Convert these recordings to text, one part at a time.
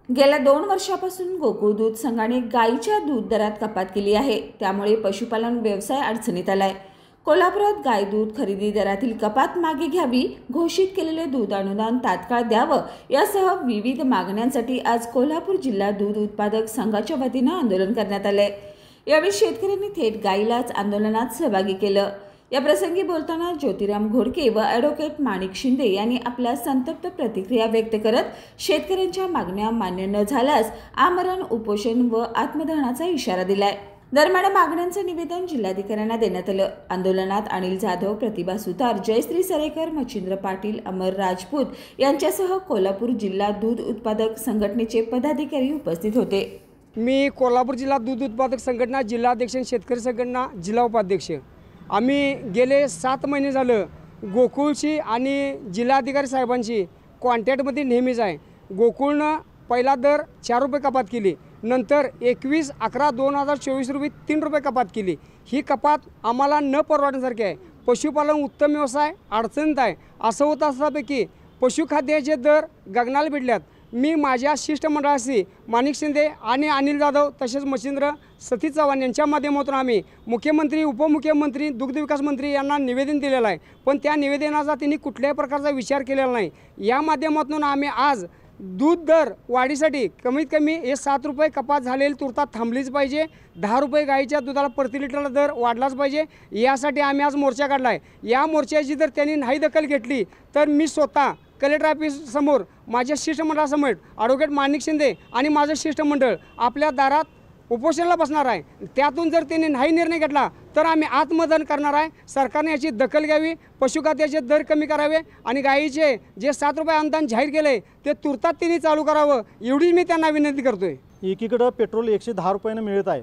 गेल्या 2 वर्षापासून गोकुळ दूध संघाने गाईच्या दूध दरात कपात केली आहे। त्यामुळे पशुपालन व्यवसाय अडचणीत आलाय। कोल्हापुरात गाय दूध खरेदी दरातील कपात मागे घ्यावी, घोषित केलेले दूध अनुदान तात्काळ द्यावं यासह विविध मागण्यांसाठी आज कोल्हापूर जिल्हा दूध उत्पादक संघाच्या वतीने आंदोलन करण्यात आले। यावेळी शेतकऱ्यांनी थेट गाईलाच आंदोलनात सहभागी केलं। या प्रसंगी बोलताना ज्योतिराम घोडके व ॲडव्होकेट माणिक शिंदे यांनी आपल्या संतप्त प्रतिक्रिया व्यक्त करत शेतकऱ्यांच्या मागण्या मान्य न झाल्यास आमरण उपोषण व आत्मदहनाचा इशारा दिलाय। दरम्यान मागण्यांचं निवेदन जिल्हाधिकाऱ्यांना देण्यात आलं। आंदोलनात अनिल जाधव, प्रतिभा सुतार, जयश्री सरेकर, मच्छिंद्र पाटील, अमर राजपूत यांच्यासह कोल्हापूर जिल्हा दूध उत्पादक संघटनेचे पदाधिकारी उपस्थित होते। मी कोल्हापूर जिल्हा दूध उत्पादक संघटना जिल्हाध्यक्ष, शेतकरी संघटना जिल्हा उपाध्यक्ष। आम्ही गेले 7 महिने झालं गोकुळशी आणि जिल्हाधिकारी साहेबांशी कॉन्टॅक्टमध्ये नेहमीच आहे। गोकुळनं पहिला दर 4 रुपये कपात केली, नंतर 21/11/2024 रोजी 3 रुपये कपात केली। ही कपात आम्हाला न परवडण्यासारखी आहे। पशुपालन उत्तम व्यवसाय अडचणीत आहे। असं होत असल्यापैकी पशुखाद्याचे दर गगनाला भिडल्यात। मी माझ्या शिष्टमंडळाशी माणिक शिंदे आणि अनिल जाधव तसेच मच्छिंद्र सतीश चव्हाण यांच्या माध्यमातून आम्ही मुख्यमंत्री, उपमुख्यमंत्री, दुग्ध विकास मंत्री यांना निवेदन दिलेलं आहे, पण त्या निवेदनाचा त्यांनी कुठल्याही प्रकारचा विचार केलेला नाही। या माध्यमातून आम्ही आज दूध दर वाढीसाठी कमीत कमी हे 7 रुपये कपात झालेली तुर्तात थांबलीच पाहिजे। 10 रुपये गाईच्या दुधाला प्रति लिटरला दर वाढलाच पाहिजे। यासाठी आम्ही आज मोर्चा काढला आहे। या मोर्चाची जर त्यांनी नाही दखल घेतली तर मी स्वतः कलेक्टर ऑफिस समोर माझ्या शिष्टमंडळासमोर ॲडव्होकेट माणिक शिंदे आणि माझं शिष्टमंडळ आपल्या दारात उपोषणाला बसणार आहे। त्यातून जर त्यांनी नाही निर्णय घेतला तर आम्ही आत्मदहन करणार आहे। सरकारने याची दखल घ्यावी, पशुखाद्याचे दर कमी करावे आणि गाईचे जे 7 रुपये अनुदान जाहीर केले ते तुर्तात त्यांनी चालू करावं, एवढीच मी त्यांना विनंती करतोय। एकीकडे पेट्रोल 110 रुपयानं मिळत आहे।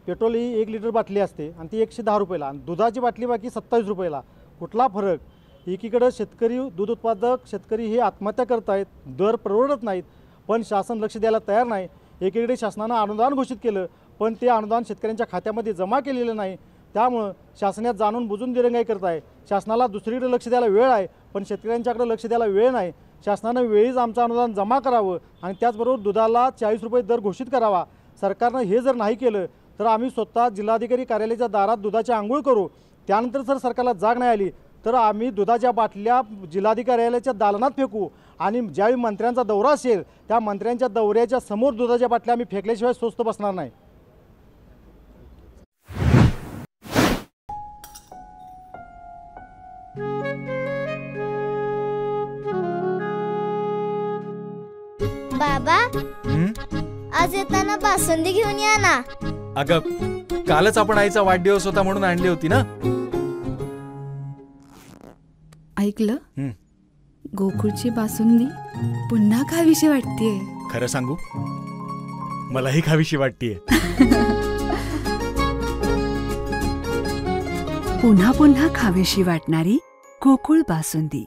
पेट्रोल ही 1 लिटर बाटली असते आणि ती 110 रुपयाला, आणि दुधाची बाटली बाकी 27 रुपयाला। कुठला फरक? एकीकडे शेतकरी, दूध उत्पादक शेतकरी हे आत्महत्या करत आहेत, दर परवडत नाहीत, पण शासन लक्ष द्यायला तयार नाही। एकीकडे शासनानं अनुदान घोषित केलं, पण ते अनुदान शेतकऱ्यांच्या खात्यामध्ये जमा केलेलं नाही। त्यामुळं शासनात जाणून बुजून दिरंगाई करत आहे। शासनाला दुसरीकडे लक्ष द्यायला वेळ आहे, पण शेतकऱ्यांच्याकडे लक्ष द्यायला वेळ नाही। शासनानं वेळीच आमचं अनुदान जमा करावं आणि त्याचबरोबर दुधाला 40 रुपये दर घोषित करावा। सरकारनं हे जर नाही केलं तर आम्ही स्वतः जिल्हाधिकारी कार्यालयाच्या दारात दुधाची आंघोळ करू। त्यानंतर जर सरकारला जाग नाही आली तर आम्ही दुधाच्या बाटल्या जिल्हाधिकारी कार्यालयाच्या दालनात फेकू आणि ज्यावेळी मंत्र्यांचा दौरा असेल त्या मंत्र्यांच्या दौऱ्याच्या समोर दुधाच्या बाटल्या आम्ही फेकल्याशिवाय स्वस्थ बसणार नाही। बाबा, आज येताना बासुंदी घेऊन या ना। अगं, कालच आपण आईचा वाढदिवस होता म्हणून आणली होती ना। ऐकलं? गोकुळची बासुंदी पुन्हा खावीशी वाटतेय। खरं सांगू, मलाही खावीशी वाटतेय। पुन्हा पुन्हा खावीशी वाटणारी गोकुळ बासुंदी।